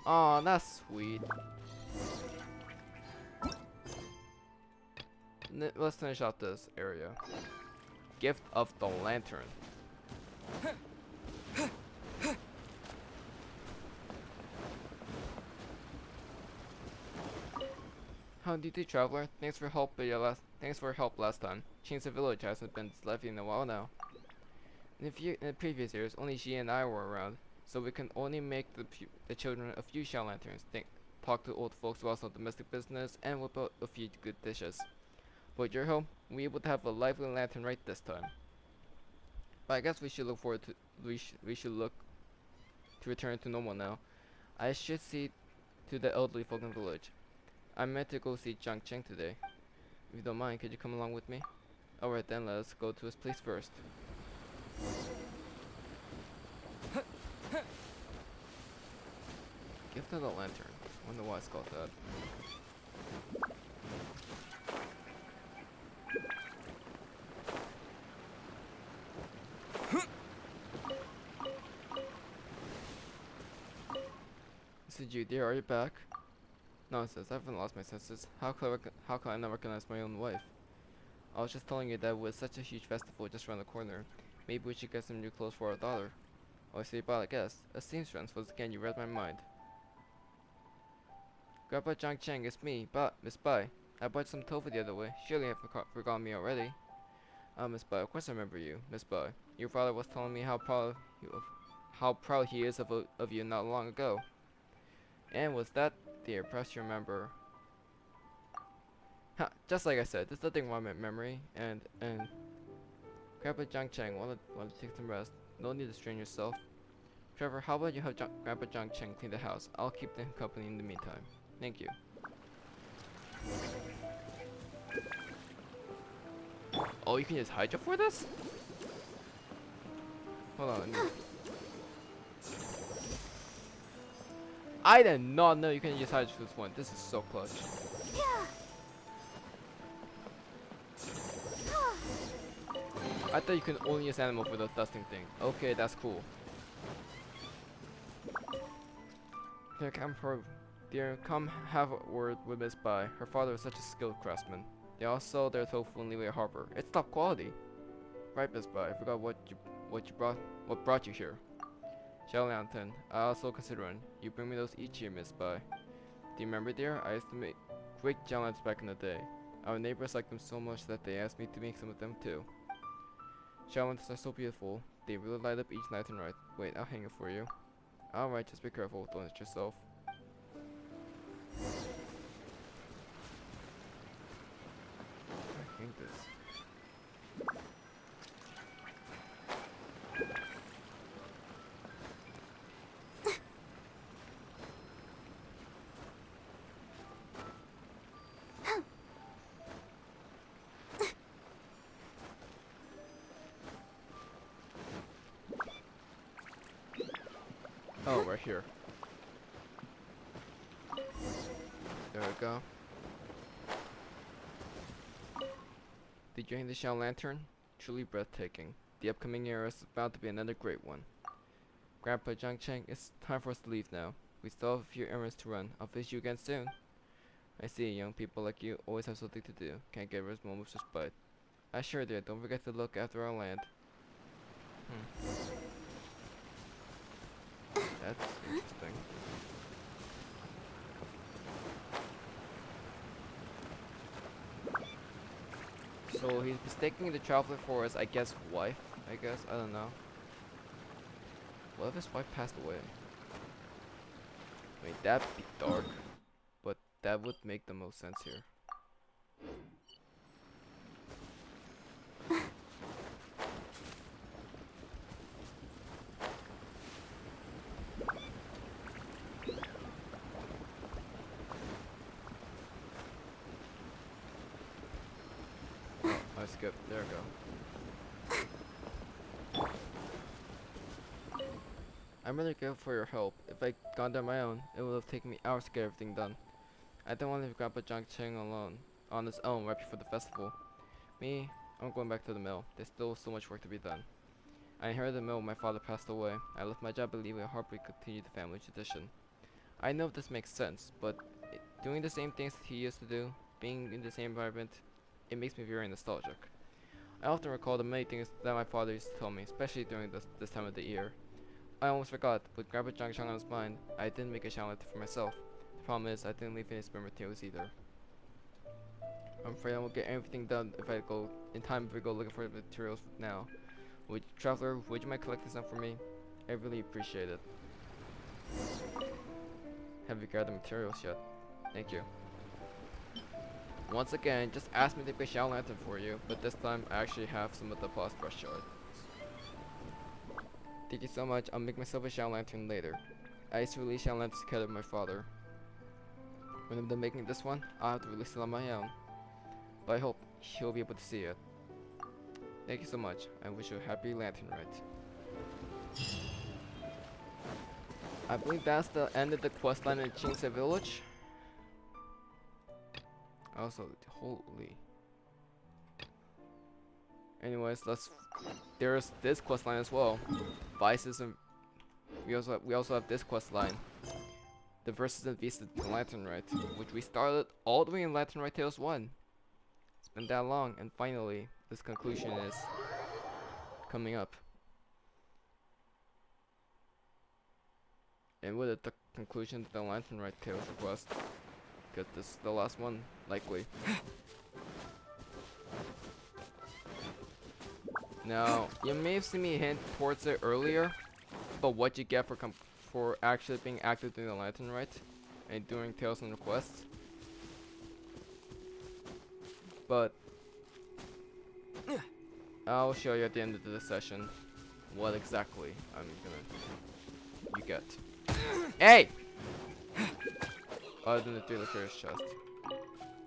Aw, that's sweet. Let's finish out this area. Gift of the Lantern. How do you do, traveler? Thanks for help last time. Change the village hasn't been lively in a while now. In the previous years, only she and I were around, so we can only make the children a few shell lanterns, talk to old folks about some domestic business, and whip out a few good dishes. But you're home, we're able to have a lively lantern right this time. But I guess we should look forward to we should look to return to normal now. I should see to the elderly folk in the village. I meant to go see Jiang Cheng today. If you don't mind, could you come along with me? Alright then, let us go to his place first. Gift of the Lantern. Wonder why it's called that. This is you, dear. Are you back? Nonsense, I haven't lost my senses. How can I not recognize my own wife? I was just telling you that with such a huge festival just around the corner, maybe we should get some new clothes for our daughter. Oh, I see, but I guess. A seamstress, once again, you read my mind. Grandpa Jiang Cheng, it's me, Miss Bai. I bought some tofu the other way. Surely you have forgotten me already. Miss Bai, of course I remember you, Miss Bai. Your father was telling me how proud he is of you not long ago. And was that, dear, perhaps you remember. Ha, just like I said, there's nothing wrong with memory, and Grandpa Jiang Cheng wanted to take some rest. No need to strain yourself. Trevor, how about you have Grandpa Jiang Cheng clean the house? I'll keep him company in the meantime. Thank you. Oh, you can use Hydra for this? Hold on. I did not know you can use Hydra for this one. This is so clutch. I thought you could only use animal for the dusting thing. Okay, that's cool. Dear, come have a word with Miss Bai. Her father is such a skilled craftsman. They all sell their tofu in Leeway Harbor. It's top quality. Right, Miss Bai. I forgot what brought you here. Shell Lantern. I also consider one. You bring me those each year, Miss Bai. Do you remember, dear? I used to make great gel lanterns back in the day. Our neighbors liked them so much that they asked me to make some of them too. Shell lanterns are so beautiful. They really light up each Lantern Rite. Wait, I'll hang it for you. Alright, just be careful. Don't hit yourself. I hate this. Oh, right here. There we go. Did you hang the Shell Lantern? Truly breathtaking. The upcoming era is about to be another great one. Grandpa Jiang Cheng, it's time for us to leave now. We still have a few errands to run. I'll visit you again soon. I see, young people like you always have something to do. Can't get rid of moments of spite. I sure did. Don't forget to look after our land. That's interesting. So he's mistaking the traveler for his, I guess, wife. I don't know. What if his wife passed away? I mean, that'd be dark, but that would make the most sense here. I skipped. There we go. I'm really grateful for your help. If I'd gone there on my own, it would have taken me hours to get everything done. I don't want to leave Grandpa Jiang Cheng alone, on his own right before the festival. Me, I'm going back to the mill. There's still so much work to be done. I inherited the mill when my father passed away. I left my job to leave a heartbreak to continue the family tradition. I know this makes sense, but doing the same things he used to do, being in the same environment, it makes me very nostalgic. I often recall the many things that my father used to tell me, especially during this time of the year. I almost forgot, with Grandpa Jiangxiang on his mind, I didn't make a channel for myself. The problem is, I didn't leave any spare materials either. I'm afraid I won't get everything done if I go in time if we go looking for the materials now. Traveler, would you mind collecting some for me? I really appreciate it. Have you gathered materials yet? Thank you. Once again, just ask me to make a Shadow Lantern for you, but this time I actually have some of the boss brush shards. Thank you so much, I'll make myself a Shadow Lantern later. I used to release Shadow Lanterns together with my father. When I'm done making this one, I'll have to release it on my own. But I hope he'll be able to see it. Thank you so much. I wish you a happy Lantern Rite. I believe that's the end of the questline in Qingce Village. Also, holy. Anyways, there's this questline as well. Vices and we also have this questline. The Verses and Beasts of the Lantern Rite, which we started all the way in Lantern Rite Tales 1. It's been that long, and finally, this conclusion is coming up. And with it, the conclusion to the Lantern Rite Tales request, because this is the last one, likely. Now, you may have seen me hint towards it earlier, but what you get for actually being active during the Lantern Rite and doing Tales and Requests. But I'll show you at the end of this session what exactly you get. Hey! Other than the 3 Liquor's chest.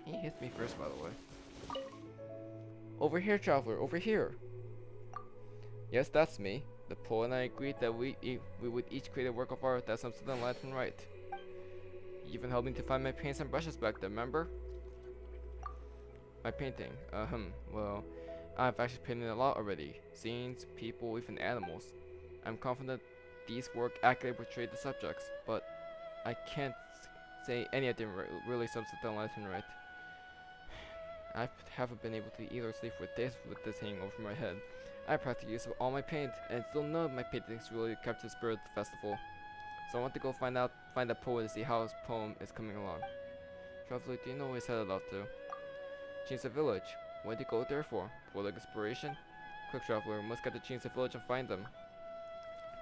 He hit me first, by the way. Over here, traveler, over here. Yes, that's me. The poet and I agreed that we would each create a work of art that sums to the Lantern Rite. You even helped me to find my paints and brushes back there, remember? My painting, well, I've actually painted a lot already. Scenes, people, even animals. I'm confident these work accurately portray the subjects, but I can't say any of them really sums to the Lantern Rite. I haven't been able to either sleep for days with this hanging over my head. I practically used all my paint, and still none of my paintings really capture the spirit of the festival. So I want to go find the poet and see how his poem is coming along. Traveler, do you know where he's headed off to? Qingce Village. What did you go there for? Poetic inspiration? Quick, traveler, we must get to Qingce Village and find them.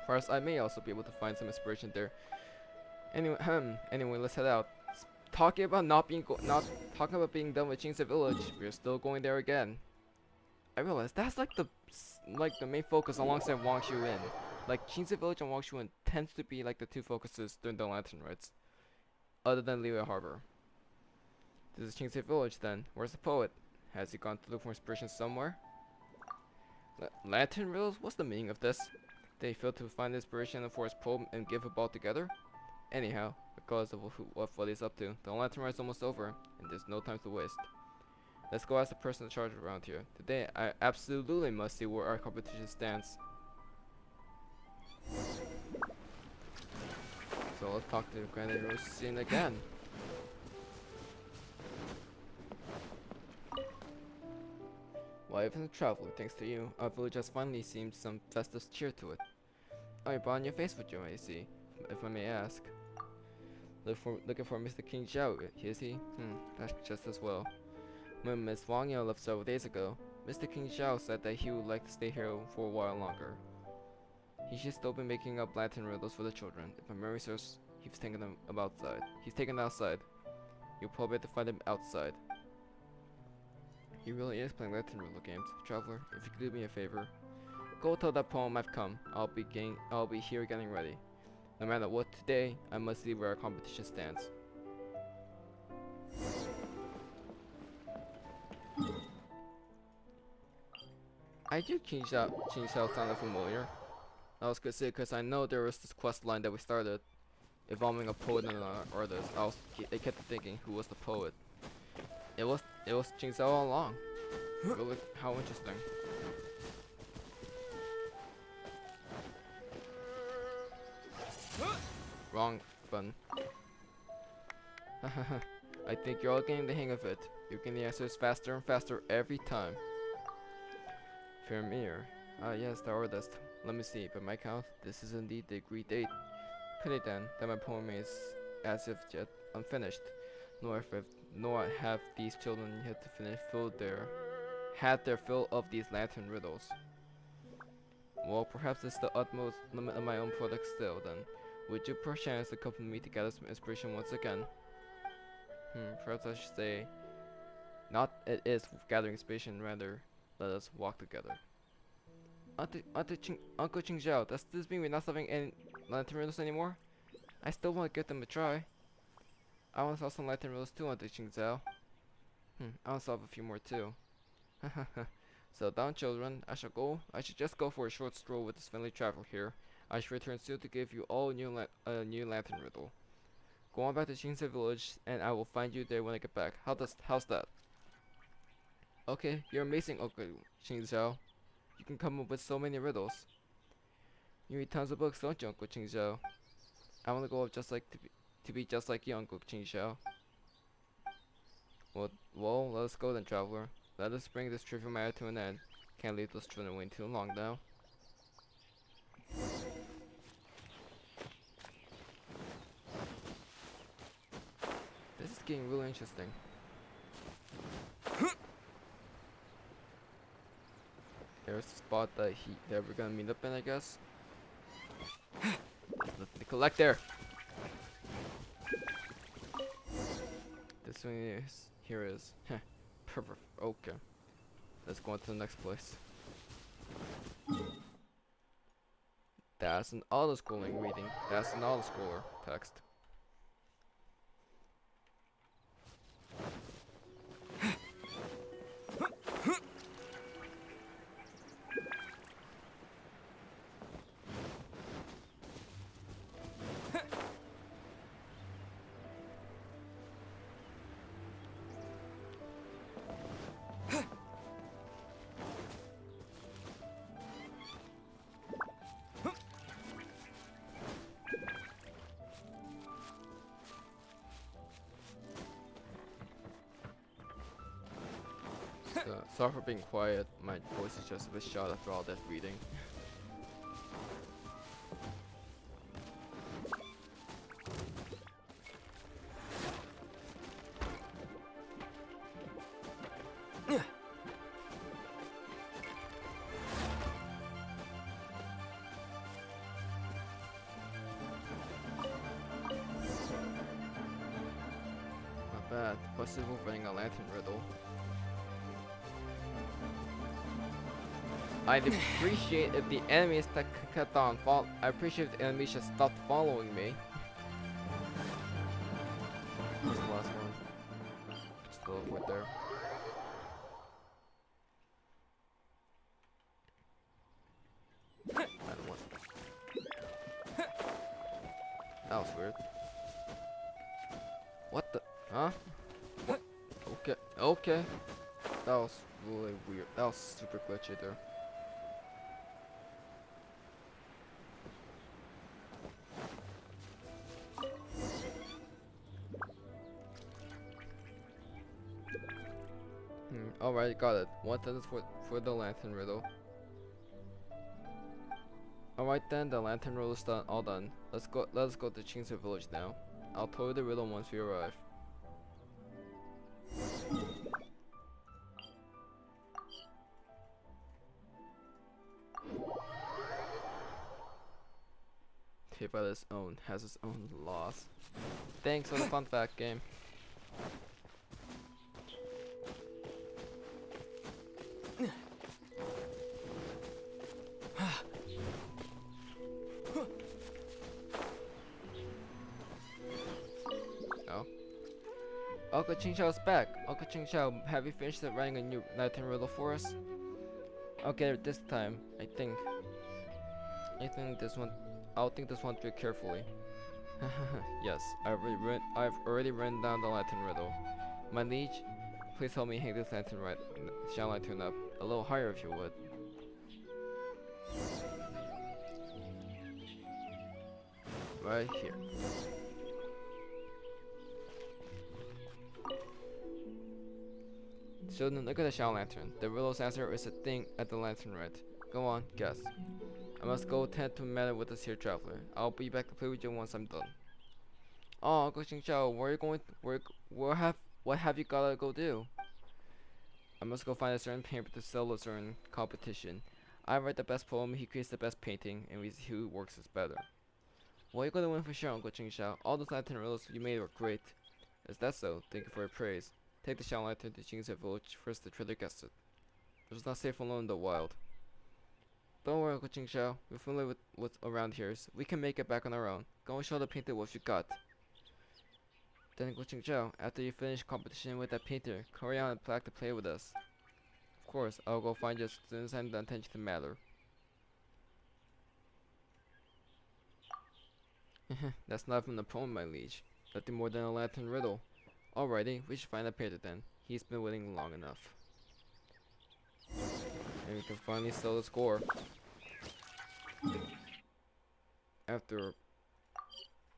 First, I may also be able to find some inspiration there. Anyway, let's head out. Talking about talking about being done with Qingce Village, we're still going there again. I realize that's like the main focus alongside Wangshu Inn. Like Qingce Village and Wangshu Inn tends to be like the 2 focuses during the Lantern Rites, other than Liyue Harbor. This is Qingce Village then. Where's the poet? Has he gone to look for inspiration somewhere? Lantern Riddles? What's the meaning of this? Did he fail to find inspiration for his poem and give up altogether? Anyhow, regardless of what he's up to, the Lantern Rite is almost over, and there's no time to waste. Let's go ask the person in charge around here. Today, I absolutely must see where our competition stands. So let's talk to Grand Rosine again. Why, even a traveler, thanks to you, our village has finally seen some festive cheer to it. Oh, you brought on your face with you, I see, if I may ask. Looking for Mr. King Zhao, is he? That's just as well. When Miss Wang Yao left several days ago, Mr. King Zhao said that he would like to stay here for a while longer. He should still be making up lantern riddles for the children. If my memory serves, he's taking them outside. He's taken them outside. You'll probably have to find him outside. He really is playing lantern riddle games. Traveler, if you could do me a favor, go tell that poem I've come. I'll be here getting ready. No matter what today, I must see where our competition stands. I do King Xiao sounded familiar. I was gonna say because I know there was this quest line that we started involving a poet and an artist. I kept thinking who was the poet. It was Qing Xiao all along. Really, how interesting. button. I think you're all getting the hang of it. You're getting the answers faster and faster every time. Fair mirror. Ah yes, the artist. Let me see, by my count, this is indeed the agreed date. Pity then, that my poem is as if yet unfinished. Nor have these children yet to finish had their fill of these lantern riddles. Well, perhaps it's the utmost limit of my own product still, then. Would you perchance accompany me to gather some inspiration once again? Perhaps I should say, not it is gathering inspiration, rather, let us walk together. Uncle Ching Zhao, does this mean we're not solving any lantern riddles anymore? I still want to give them a try. I want to solve some lantern riddles too, Uncle Ching Zhao. I want to solve a few more too. So down, children, I should just go for a short stroll with this friendly traveler here. I shall return soon to give you all a new lantern riddle. Go on back to Qingse village, and I will find you there when I get back. How's that? Okay, you're amazing, Uncle Qing Zhao. You can come up with so many riddles. You read tons of books, don't you, Uncle Qing Zhao? I want to go up to be just like you, Uncle Qing Zhao. Well, let us go then, traveler. Let us bring this trivial matter to an end. Can't leave those children waiting too long now. This is getting really interesting. There's a spot that we're gonna meet up in, I guess. Nothing to collect there. This one here is. Perfect. Okay. Let's go on to the next place. That's an auto-scrolling reading. That's an auto-scroller text. Sorry for being quiet, my voice is just a bit shot after all that reading. Not bad, possible running a lantern riddle. I'd appreciate if the enemies that kept on I appreciate if the enemies just stopped following me. Where's the last one? Just a little bit there. I don't want. That was weird. What the? Huh? What? Okay. Okay. That was really weird. That was super glitchy there. Alright, got it. 1 sentence for the lantern riddle. Alright then, the lantern riddle is done. All done. Let us go to Qingse village now. I'll tell you the riddle once we arrive. Hit by its own, has its own laws. Thanks for the fun fact game. Uncle Qing Xiao's back. Uncle Qing Xiao, have you finished writing a new lantern riddle for us? Okay, this time, I think this one. I'll think this one through carefully. Yes, I've already written down the lantern riddle. My liege, please help me hang this lantern up a little higher if you would. Right here. Children, look at the Shadow Lantern. The riddle's answer is a thing at the Lantern Rite. Go on, guess. I must go tend to a matter with this here traveler. I'll be back to play with you once I'm done. Oh, Uncle Xiao, where are you going? What have you gotta go do? I must go find a certain painter to sell a certain competition. I write the best poem, he creates the best painting, and we see who works is better. Well, you're gonna win for sure, Uncle Xiao. All those lantern riddles you made were great. Is that so? Thank you for your praise. Take the Shadow Lantern to Jing's village first the trader gets it. It's not safe alone in the wild. Don't worry, Uncle Xiao. We're familiar with what's around here, so we can make it back on our own. Go and show the painter what you got. Then Uncle Xiao, after you finish competition with that painter, hurry on and back to play with us. Of course, I'll go find you as soon as I'm done attention to the matter. That's not from the poem, my liege. Nothing more than a lantern riddle. Alrighty, we should find the painter then. He's been waiting long enough. And we can finally settle the score. After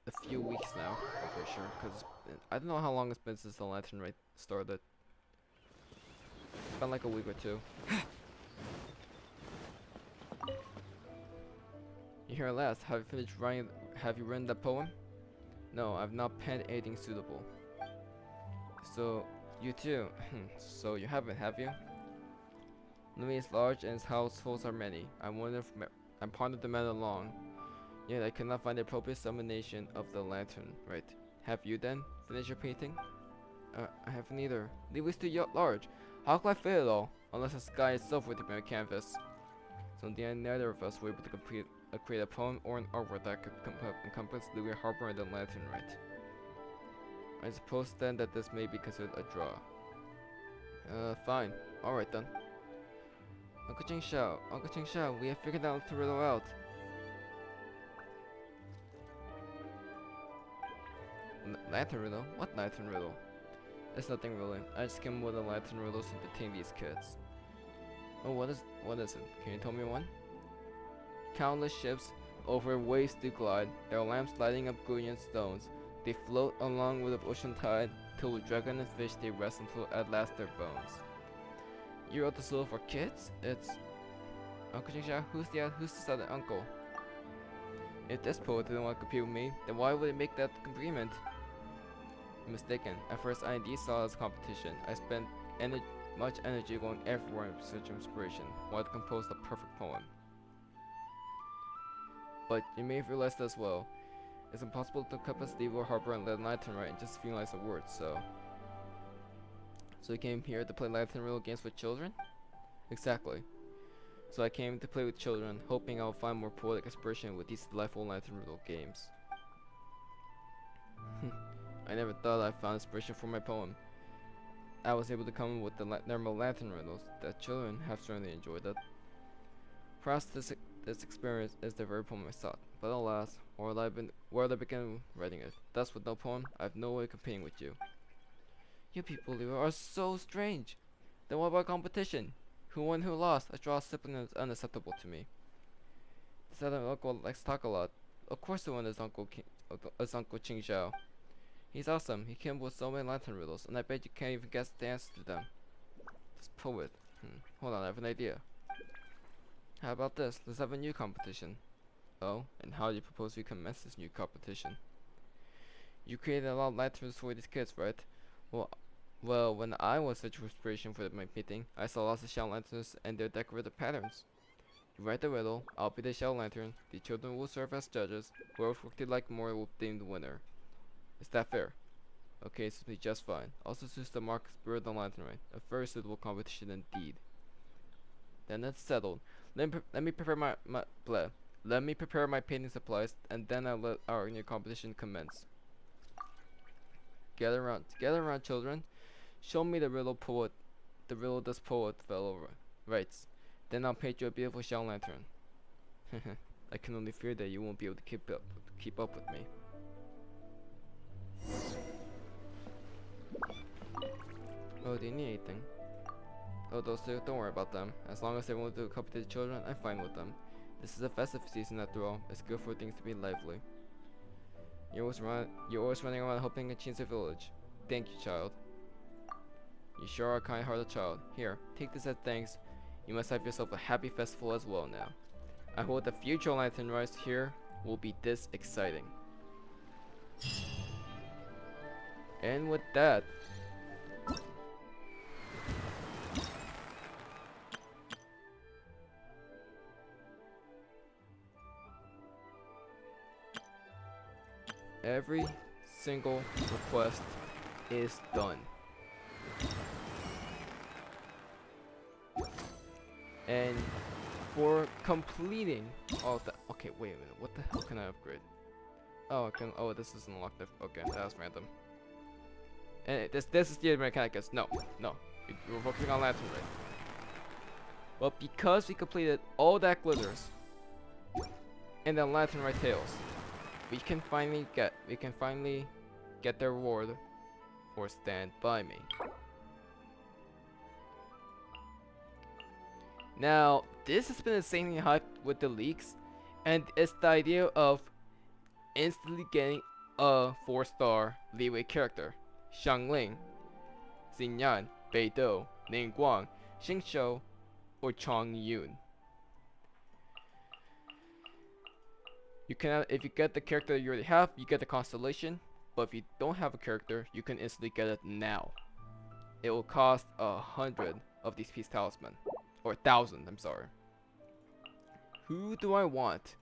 a few weeks now, I'm pretty sure, because I don't know how long it's been since the Lantern Rite started. It's been like a week or two. You hear at last. Have you finished writing? Have you written that poem? No, I've not penned anything suitable. So, you too. So you haven't, have you? Lumine is large and its households are many. I wonder if I pondered the matter long. Yet I could not find the appropriate summation of the lantern. Right. Have you then finished your painting? I haven't either. The leaf is too large. How can I fit it all? Unless the sky itself were to be a canvas. So in the end, neither of us were able to create a poem or an artwork that could encompass Louis Harper and the Lantern Rite. I suppose then that this may be considered a draw. Fine. Alright then. Uncle Xiao, we have figured out the riddle out. Lantern riddle? What lantern riddle? It's nothing really. I just came up with a lantern riddle to entertain these kids. Oh, what is it? Can you tell me one? Countless ships over waves do glide, their lamps lighting up brilliant stones. They float along with the ocean tide, till with dragon and fish they rest until at last their bones. You wrote this riddle for kids? It's Uncle Xiao. Who's this other uncle? If this poet didn't want to compete with me, then why would he make that agreement? You're mistaken. At first I indeed saw it as competition. I spent much energy going everywhere in search of inspiration, wanted to compose the perfect poem. But you may have realized as well, it's impossible to encompass Levo, Harper, and Lantern Rite in just a few lines of words, so you came here to play Lantern Riddle games with children? Exactly. So I came to play with children, hoping I will find more poetic inspiration with these delightful Lantern Riddle games. I never thought I found inspiration for my poem. I was able to come up with the normal Lantern Riddles that children have certainly enjoyed it. Perhaps this experience is the very poem I sought, but alas, where did I begin writing it? Thus, with no poem, I have no way of competing with you. You people here are so strange. Then what about competition? Who won, who lost? A draw simply is unacceptable to me. This other uncle likes to talk a lot. Of course the one is Uncle Qing Zhao. He's awesome. He came up with so many lantern riddles, and I bet you can't even guess the answer to them. This poet. Hold on, I have an idea. How about this? Let's have a new competition. Oh, and how do you propose we commence this new competition? You created a lot of lanterns for these kids, right? Well, when I was searching for inspiration for my painting, I saw lots of shell lanterns and their decorative patterns. You write the riddle, I'll be the shell lantern, the children will serve as judges, whoever worked it like more will be the winner. Is that fair? Okay, it's just fine. Also choose the mark Spirit of the Lantern Rite, a very suitable competition indeed. Then it's settled. Let me prepare my painting supplies, and then I'll let our new competition commence. Gather around, children. Show me the riddle this poet fellow writes. Then I'll paint you a beautiful shell lantern. I can only fear that you won't be able to keep up with me. Oh, do you need anything? Oh, those two, don't worry about them. As long as they won't do a couple to the children, I'm fine with them. This is a festive season after all. It's good for things to be lively. You're always running around hoping to change the village. Thank you, child. You sure are a kind-hearted child. Here, take this as thanks. You must have yourself a happy festival as well now. I hope the future Lantern Rite here will be this exciting. And with that, every single request is done. And for completing all of that, okay, wait a minute, what the hell can I upgrade? Oh, I can. Oh, this isn't locked up. Okay, that was random. And this is the Mechanicus. No, we're focusing on Lantern Rite. But because we completed all that glitters and then Lantern Rite tails, we can finally get the reward for Stand By Me. Now, this has been insanely hyped with the leaks, and it's the idea of instantly getting a 4-star leeway character. Xiangling, Xinyan, Beidou, Ningguang, Xingqiu, or Chongyun. You can, if you get the character you already have, you get the constellation. But if you don't have a character, you can instantly get it now. It will cost 100 of these Peace Talisman. Or 1,000, I'm sorry. Who do I want?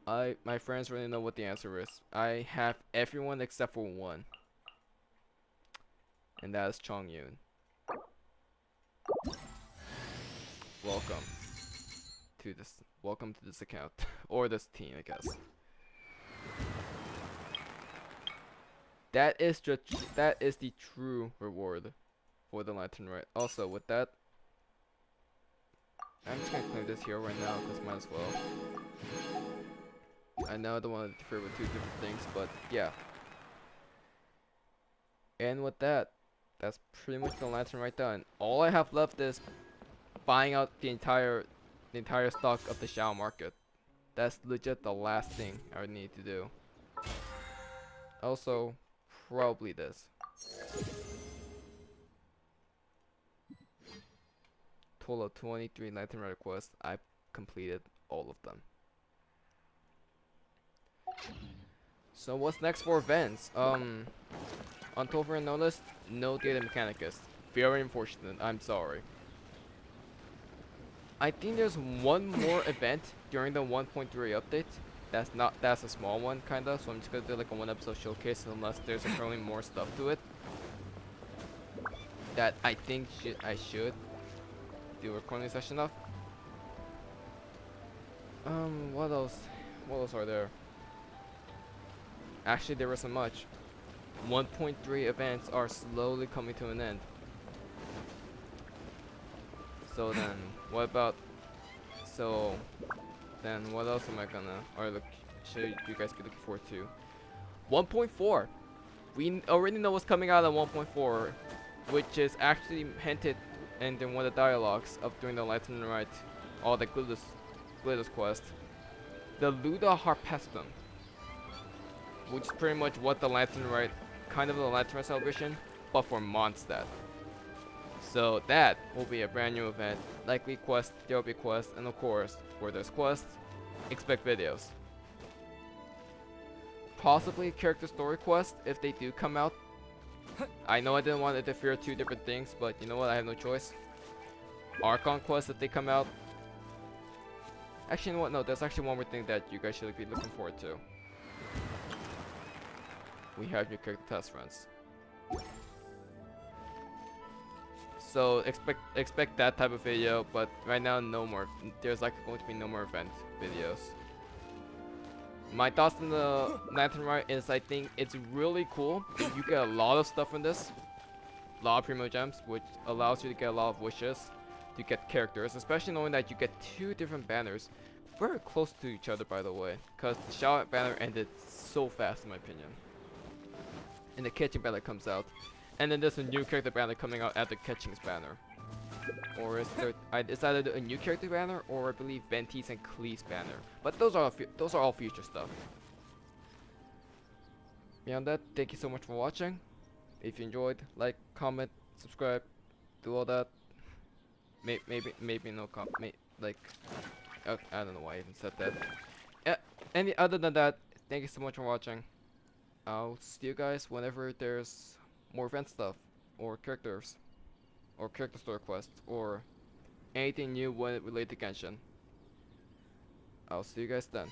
My friends really know what the answer is. I have everyone except for one. And that is Chongyun. Welcome to this account. Or this team, I guess. That is the true reward for the Lantern Rite. Also, with that, I'm just gonna claim this hero right now because might as well. I know I don't want to differ with two different things, but yeah. And with that, that's pretty much the Lantern Rite done. All I have left is buying out the entire stock of the Shao market. That's legit the last thing I would need to do. Also, probably this. Total of 23 Lantern Rite quests. I completed all of them. So what's next for events? Until further notice, no Data Mechanicus. Very unfortunate. I'm sorry. I think there's one more event during the 1.3 update. That's a small one, kinda. So I'm just gonna do like a 1-episode showcase unless there's apparently more stuff to it. That I think I should do a recording session of. What else? What else are there? Actually, there wasn't much. 1.3 events are slowly coming to an end. So then, what about? So then, what else am I gonna? Or should you guys be looking forward to? 1.4. We already know what's coming out of 1.4, which is actually hinted in one of the dialogues of during the Lantern Rite, all the Glitters quest. The Luda Harpestum, which is pretty much what the Lantern Rite, kind of the Lantern Rite celebration, but for Mondstadt. So that will be a brand new event. Likely quest, there will be quests, and of course, where there's quests, expect videos. Possibly character story quest if they do come out. I know I didn't want to interfere two different things, but you know what? I have no choice. Archon quest if they come out. Actually, you know what? No, there's actually one more thing that you guys should be looking forward to. We have new character test runs. So expect that type of video, but right now no more. There's like going to be no more event videos. My thoughts on the Lantern Rite is I think it's really cool. You get a lot of stuff from this. A lot of Primo Gems, which allows you to get a lot of wishes to get characters, especially knowing that you get two different banners. Very close to each other, by the way, because the Shout banner ended so fast in my opinion. And the Catching banner comes out. And then there's a new character banner coming out at the Catching's banner. Or is there? It's either a new character banner or I believe Venti's and Klee's banner. But those are all future stuff. Beyond that, thank you so much for watching. If you enjoyed, like, comment, subscribe, do all that. Maybe no like, I don't know why I even said that. Uh, any other than that, thank you so much for watching. I'll see you guys whenever there's more event stuff, or characters, or character store quests, or anything new when related to Genshin. I'll see you guys then.